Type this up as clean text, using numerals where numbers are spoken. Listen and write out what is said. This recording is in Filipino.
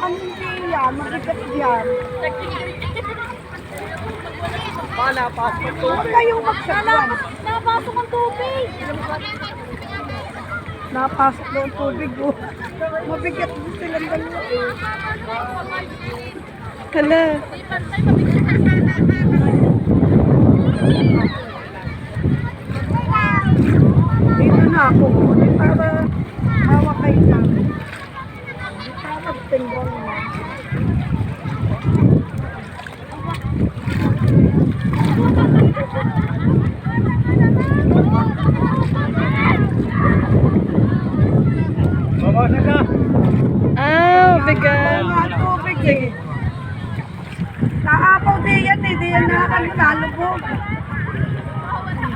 ano yan, mabigat yan. Napasok ito. Huwag kayong magsakwan. Napasok ang tubig. Napasok daw ang tubig. Oh. Mabigat din silang dalawa. Kala. Dito na ako. Para hawak kayo namin. Para tinggal na. Bigat. Mga tubig eh. Naapaw din yan eh. Di yan nalubog.